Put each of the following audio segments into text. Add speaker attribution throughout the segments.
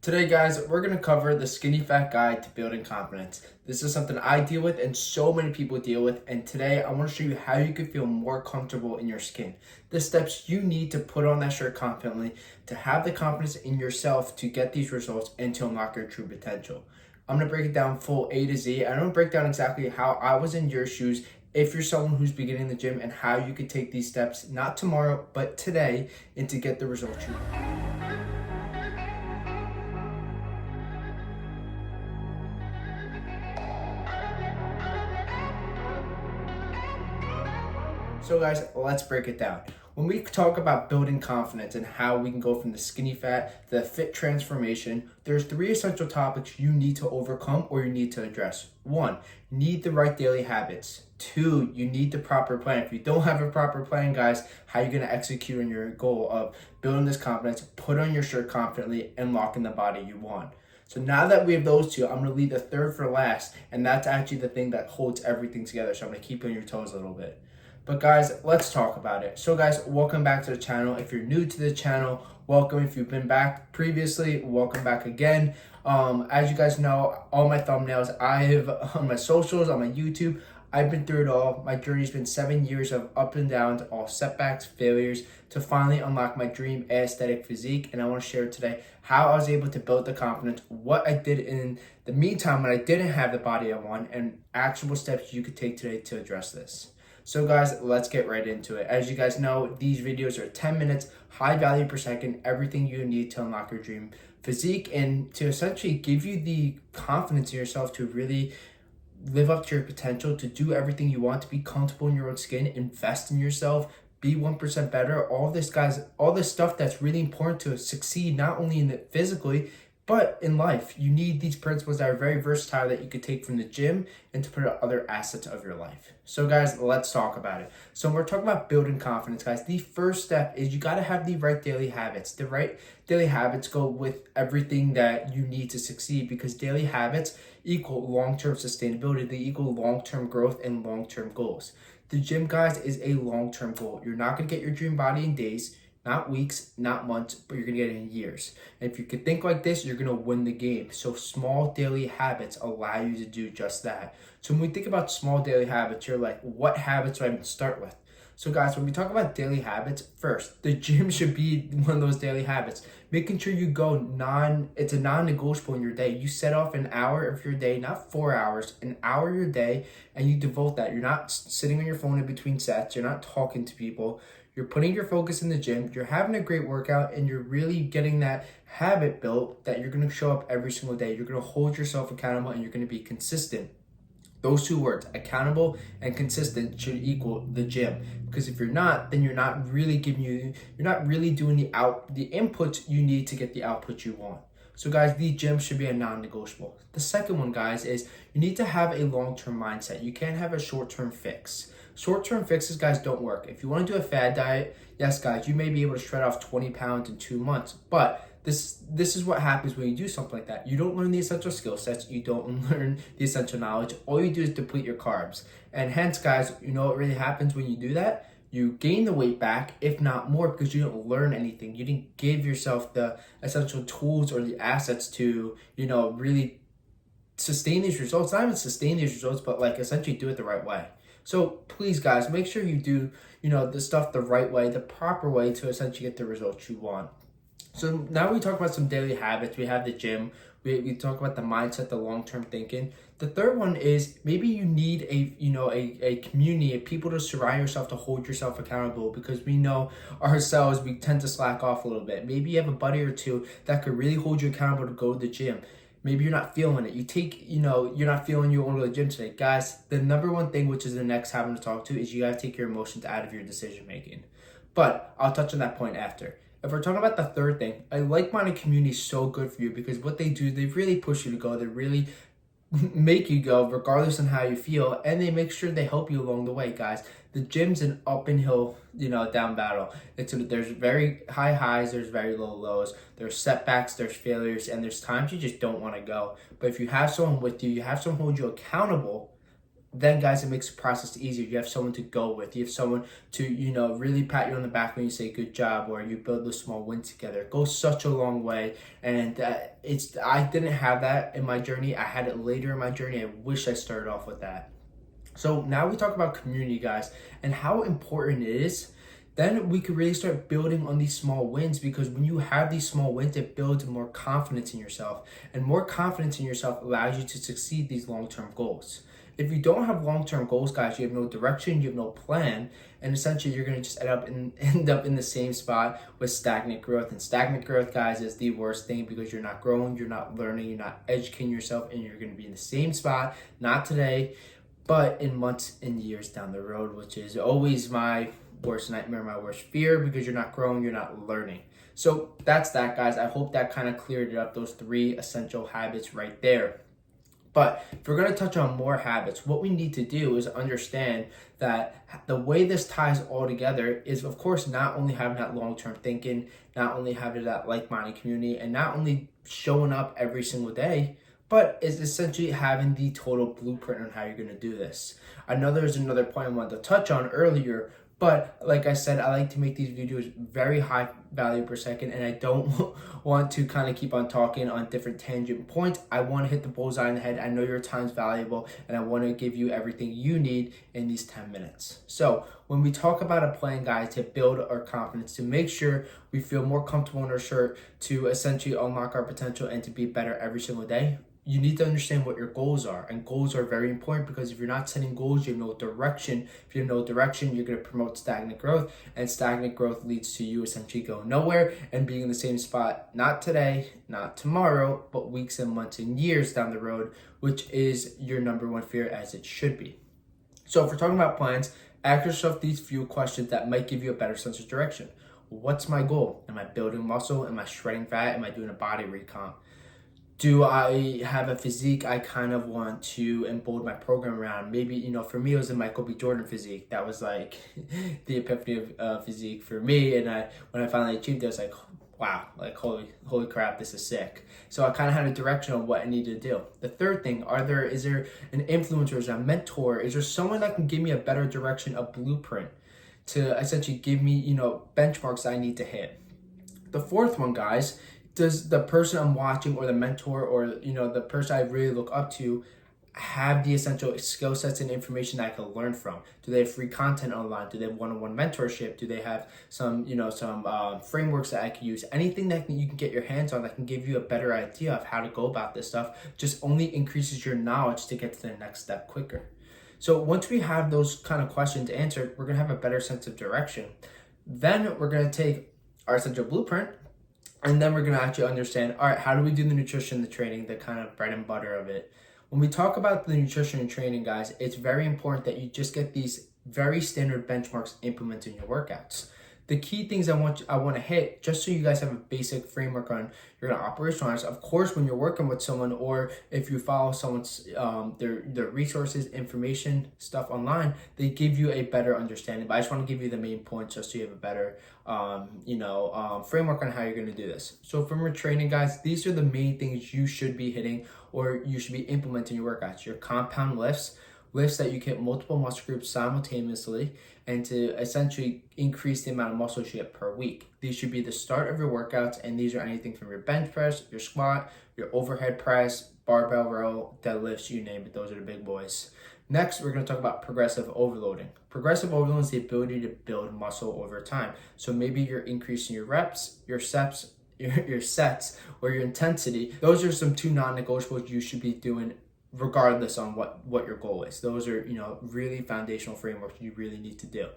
Speaker 1: Today, guys, we're going to cover the skinny fat guide to building confidence. This is something I deal with and so many people deal with. And today I want to show you how you can feel more comfortable in your skin. The steps you need to put on that shirt confidently, to have the confidence in yourself to get these results and to unlock your true potential. I'm going to break it down full A to Z. I'm going to break down exactly how I was in your shoes if you're someone who's beginning the gym and how you could take these steps, not tomorrow, but today, and to get the results you want. So guys, let's break it down. When we talk about building confidence and how we can go from the skinny fat to the fit transformation, there's three essential topics you need to overcome or you need to address. One, you need the right daily habits. Two, you need the proper plan. If you don't have a proper plan, guys, how are you going to execute on your goal of building this confidence, put on your shirt confidently, and lock in the body you want? So now that we have those two, I'm going to leave the third for last, and that's actually the thing that holds everything together. So I'm going to keep you on your toes a little bit. But guys, let's talk about it. So guys, welcome back to the channel. If you're new to the channel, welcome. If you've been back previously, welcome back again. As you guys know, all my thumbnails, I have on my socials, on my YouTube, I've been through it all. My journey's been 7 years of up and downs, all setbacks, failures, to finally unlock my dream aesthetic physique. And I want to share today how I was able to build the confidence, what I did in the meantime when I didn't have the body I want, and actionable steps you could take today to address this. So guys, let's get right into it. As you guys know, these videos are 10 minutes, high value per second, everything you need to unlock your dream physique and to essentially give you the confidence in yourself to really live up to your potential, to do everything you want, to be comfortable in your own skin, invest in yourself, be 1% better. All this, guys, all this stuff that's really important to succeed, not only in the physically, but in life. You need these principles that are very versatile that you could take from the gym and to put in other assets of your life. So guys, let's talk about it. So when we're talking about building confidence, guys, the first step is you got to have the right daily habits. The right daily habits go with everything that you need to succeed, because daily habits equal long-term sustainability. They equal long-term growth and long-term goals. The gym, guys, is a long-term goal. You're not going to get your dream body in days, not weeks, not months, but you're going to get it in years. And if you could think like this, you're going to win the game. So small daily habits allow you to do just that. So when we think about small daily habits, you're like, what habits do I even start with? So guys, when we talk about daily habits, first, the gym should be one of those daily habits. Making sure you go it's a non-negotiable in your day. You set off an hour of your day, not 4 hours, an hour of your day, and you devote that. You're not sitting on your phone in between sets. You're not talking to people. You're putting your focus in the gym. You're having a great workout, and you're really getting that habit built that you're going to show up every single day. You're going to hold yourself accountable, and you're going to be consistent. Those two words, accountable and consistent, should equal the gym. Because if you're not, then you're not really doing the inputs you need to get the output you want. So guys, the gym should be a non-negotiable. The second one, guys, is you need to have a long-term mindset. You can't have a short-term fix. Short-term fixes, guys, don't work. If you want to do a fad diet, yes, guys, you may be able to shred off 20 pounds in 2 months, but this is what happens when you do something like that. You don't learn the essential skill sets. You don't learn the essential knowledge. All you do is deplete your carbs. And hence, guys, you know what really happens when you do that? You gain the weight back, if not more, because you didn't learn anything. You didn't give yourself the essential tools or the assets to, really sustain these results. Not even sustain these results, but like essentially do it the right way. So please, guys, make sure you do, the stuff the right way, the proper way to essentially get the results you want. So now we talk about some daily habits. We have the gym. We talk about the mindset, the long-term thinking. The third one is maybe you need a community of people to surround yourself, to hold yourself accountable, because we know ourselves, we tend to slack off a little bit. Maybe you have a buddy or two that could really hold you accountable to go to the gym. Maybe you're not feeling it. You're not feeling you want to go to the gym today. Guys, the number one thing, which is the next habit to talk to, is you got to take your emotions out of your decision making. But I'll touch on that point after. If we're talking about the third thing, a like-minded community is so good for you, because what they do, they really push you to go. They really make you go regardless on how you feel, and they make sure they help you along the way, guys. The gym's an up and hill, down battle. There's very high highs, there's very low lows, there's setbacks, there's failures, and there's times you just don't want to go. But if you have someone with you, you have someone hold you accountable, then guys, it makes the process easier. You have someone to go with. You have someone to, really pat you on the back when you say good job, or you build a small win together. It goes such a long way. And I didn't have that in my journey. I had it later in my journey. I wish I started off with that. So now we talk about community, guys, and how important it is. Then we could really start building on these small wins, because when you have these small wins, it builds more confidence in yourself. And more confidence in yourself allows you to succeed these long-term goals. If you don't have long-term goals, guys, you have no direction, you have no plan, and essentially you're going to just end up in the same spot with stagnant growth. And stagnant growth, guys, is the worst thing, because you're not growing, you're not learning, you're not educating yourself, and you're going to be in the same spot, not today, but in months and years down the road, which is always my worst nightmare, my worst fear, because you're not growing, you're not learning. So that's that, guys. I hope that kind of cleared it up, those 3 essential habits right there. But if we're going to touch on more habits, what we need to do is understand that the way this ties all together is, of course, not only having that long-term thinking, not only having that like-minded community, and not only showing up every single day, but is essentially having the total blueprint on how you're going to do this. I know there's another point I wanted to touch on earlier, but like I said, I like to make these videos very high value per second, and I don't want to kind of keep on talking on different tangent points. I want to hit the bullseye in the head. I know your time's valuable, and I want to give you everything you need in these 10 minutes. So when we talk about a plan, guys, to build our confidence, to make sure we feel more comfortable in our shirt, to essentially unlock our potential and to be better every single day, you need to understand what your goals are. And goals are very important, because if you're not setting goals, you have no direction. If you have no direction, you're going to promote stagnant growth, and stagnant growth leads to you essentially going nowhere and being in the same spot, not today, not tomorrow, but weeks and months and years down the road, which is your number one fear, as it should be. So if we're talking about plans, ask yourself these few questions that might give you a better sense of direction. What's my goal? Am I building muscle? Am I shredding fat? Am I doing a body recomp? Do I have a physique I kind of want to embolden my program around? Maybe, for me, it was a Michael B. Jordan physique. That was like the epiphany of physique for me. And when I finally achieved it, I was like, wow, like holy crap, this is sick. So I kind of had a direction on what I needed to do. The third thing, is there an influencer, is there a mentor? Is there someone that can give me a better direction, a blueprint to essentially give me, benchmarks I need to hit? The fourth one, guys, does the person I'm watching, or the mentor, or the person I really look up to, have the essential skill sets and information that I can learn from? Do they have free content online? Do they have one-on-one mentorship? Do they have some frameworks that I can use? Anything that you can get your hands on that can give you a better idea of how to go about this stuff just only increases your knowledge to get to the next step quicker. So once we have those kind of questions answered, we're going to have a better sense of direction. Then we're going to take our essential blueprint, and then we're going to actually understand, all right, how do we do the nutrition, the training, the kind of bread and butter of it? When we talk about the nutrition and training, guys, it's very important that you just get these very standard benchmarks implemented in your workouts. The key things I want to hit, just so you guys have a basic framework on you're going to operationalize. Of course, when you're working with someone, or if you follow someone's their resources, information, stuff online, they give you a better understanding. But I just want to give you the main points just so you have a better framework on how you're going to do this. So from your training, guys, these are the main things you should be hitting, or you should be implementing in your workouts. Your compound lifts that you hit multiple muscle groups simultaneously, and to essentially increase the amount of muscle you get per week. These should be the start of your workouts, and these are anything from your bench press, your squat, your overhead press, barbell row, deadlifts, you name it. Those are the big boys. Next, we're going to talk about progressive overloading. Progressive overloading is the ability to build muscle over time. So maybe you're increasing your reps, your sets, or your intensity. Those are some 2 non-negotiables you should be doing regardless on what your goal is. Those are, really foundational frameworks you really need to do.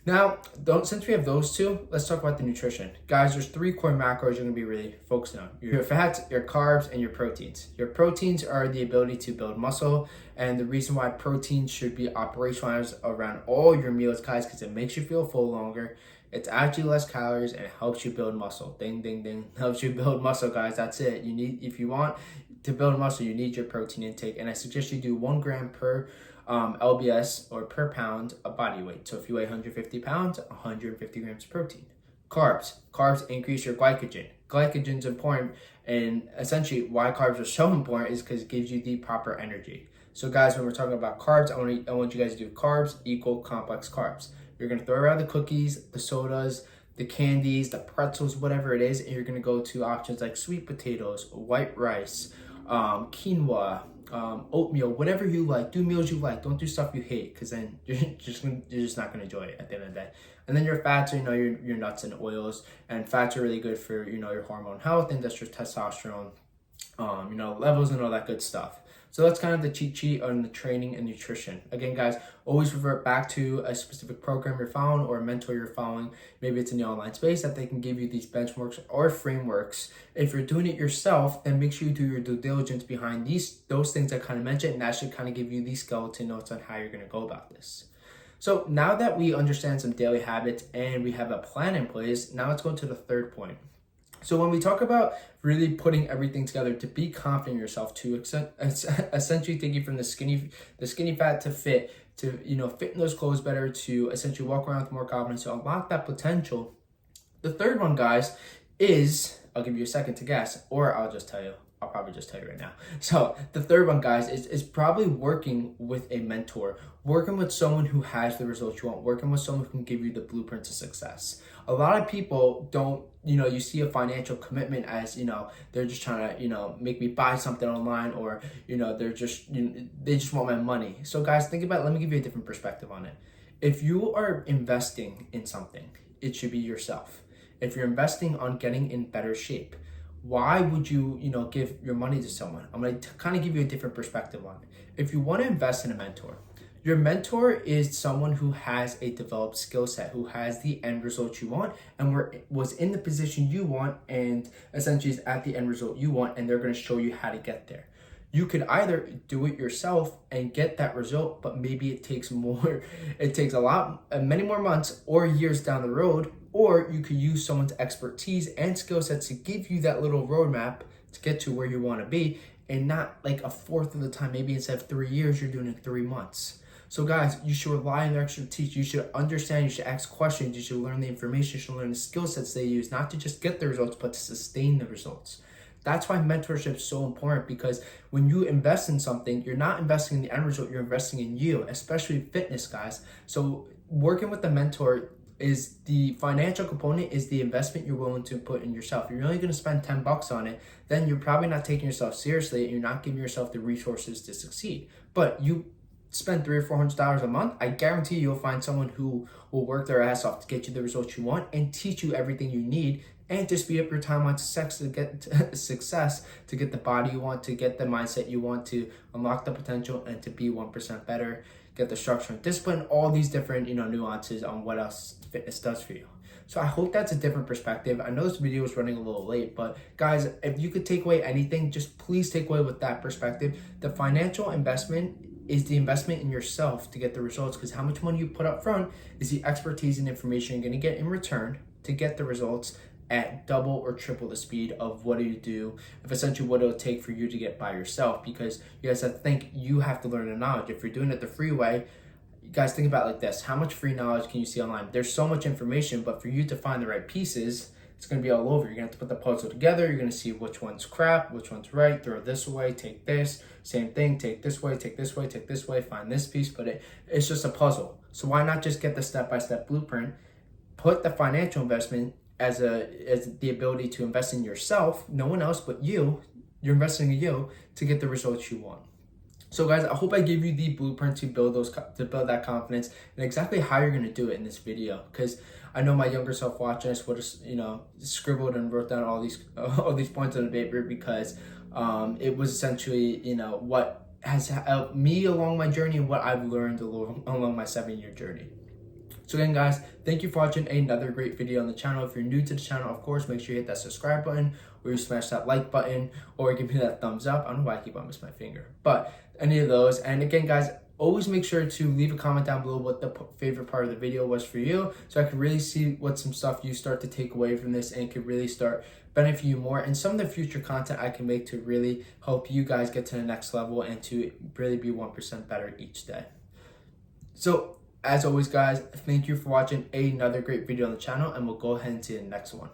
Speaker 1: Now, since we have those 2, let's talk about the nutrition. Guys, there's 3 core macros you're going to be really focusing on. Your fats, your carbs, and your proteins. Your proteins are the ability to build muscle, and the reason why proteins should be operationalized around all your meals, guys, because it makes you feel full longer. It's actually less calories, and it helps you build muscle. Ding, ding, ding. Helps you build muscle, guys. That's it. If you want to build muscle, you need your protein intake. And I suggest you do 1 gram per LBS, or per pound of body weight. So if you weigh 150 pounds, 150 grams of protein. Carbs increase your glycogen. Glycogen's important, and essentially why carbs are so important is because it gives you the proper energy. So guys, when we're talking about carbs, I want you guys to do carbs equal complex carbs. You're gonna throw around the cookies, the sodas, the candies, the pretzels, whatever it is, and you're gonna go to options like sweet potatoes, white rice, quinoa, oatmeal, whatever you like. Do meals you like. Don't do stuff you hate, because then you're just not gonna enjoy it at the end of the day. And then your fats are, your nuts and oils, and fats are really good for, your hormone health, and that's your testosterone, levels and all that good stuff. So that's kind of the cheat sheet on the training and nutrition. Again, guys, always revert back to a specific program you're following or a mentor you're following. Maybe it's in the online space that they can give you these benchmarks or frameworks. If you're doing it yourself, then make sure you do your due diligence behind those things I kind of mentioned, and that should kind of give you these skeleton notes on how you're going to go about this. So now that we understand some daily habits and we have a plan in place, now let's go to the third point. So when we talk about really putting everything together to be confident in yourself, to essentially take you from the skinny fat to fit, to fit in those clothes better, to essentially walk around with more confidence, to unlock that potential. The third one, guys, is, I'll give you a second to guess, or I'll probably just tell you right now. So the third one, guys, is probably working with a mentor, working with someone who has the results you want, working with someone who can give you the blueprint to success. A lot of people don't, you see a financial commitment as, they're just trying to, make me buy something online, or, they're just, they just want my money. So guys, think about it. Let me give you a different perspective on it. If you are investing in something, it should be yourself. If you're investing on getting in better shape, why would you, give your money to someone? I'm going to kind of give you a different perspective on it. If you want to invest in a mentor, your mentor is someone who has a developed skill set, who has the end result you want, and was in the position you want, and essentially is at the end result you want, and they're going to show you how to get there. You could either do it yourself and get that result, but maybe it takes many more months or years down the road, or you could use someone's expertise and skill sets to give you that little roadmap to get to where you want to be, and not like a fourth of the time. Maybe instead of 3 years, you're doing it in 3 months. So guys, you should rely on their expertise. You should understand, you should ask questions, you should learn the information, you should learn the skill sets they use, not to just get the results, but to sustain the results. That's why mentorship is so important, because when you invest in something, you're not investing in the end result, you're investing in you, especially fitness, guys. So working with a mentor is the financial component, is the investment you're willing to put in yourself. If you're only going to spend $10 on it, then you're probably not taking yourself seriously, and you're not giving yourself the resources to succeed. But you spend $300 or $400 a month, I guarantee you'll find someone who will work their ass off to get you the results you want and teach you everything you need, and to speed up your timeline to success, to get the body you want, to get the mindset you want, to unlock the potential, and to be 1% better, get the structure and discipline, all these different nuances on what else fitness does for you. So I hope that's a different perspective. I know this video is running a little late, but guys, if you could take away anything, just please take away with that perspective. The financial investment is the investment in yourself to get the results, because how much money you put up front is the expertise and information you're going to get in return to get the results at double or triple the speed of what essentially what it'll take for you to get by yourself. Because you guys have to think, you have to learn the knowledge. If you're doing it the free way, you guys think about it like this: how much free knowledge can you see online? There's so much information, but for you to find the right pieces, it's going to be all over. You're going to have to put the puzzle together. You're going to see which one's crap, which one's right, throw this away, take this, same thing, take this way, take this way, take this way, find this piece, but it's just a puzzle. So why not just get the step-by-step blueprint, put the financial investment as the ability to invest in yourself, no one else but you. You're investing in you to get the results you want. So guys, I hope I gave you the blueprint to build that confidence, and exactly how you're going to do it in this video, because I know my younger self watching this would have scribbled and wrote down all these points on the paper, because it was essentially what has helped me along my journey and what I've learned along my 7-year journey. So again, guys, thank you for watching another great video on the channel. If you're new to the channel, of course, make sure you hit that subscribe button, or you smash that like button, or give me that thumbs up. I don't know why I keep on missing my finger, but any of those. And again, guys, always make sure to leave a comment down below what the favorite part of the video was for you, so I can really see what some stuff you start to take away from this and could really start benefiting you more, and some of the future content I can make to really help you guys get to the next level and to really be 1% better each day. So as always, guys, thank you for watching another great video on the channel, and we'll go ahead and see the next one.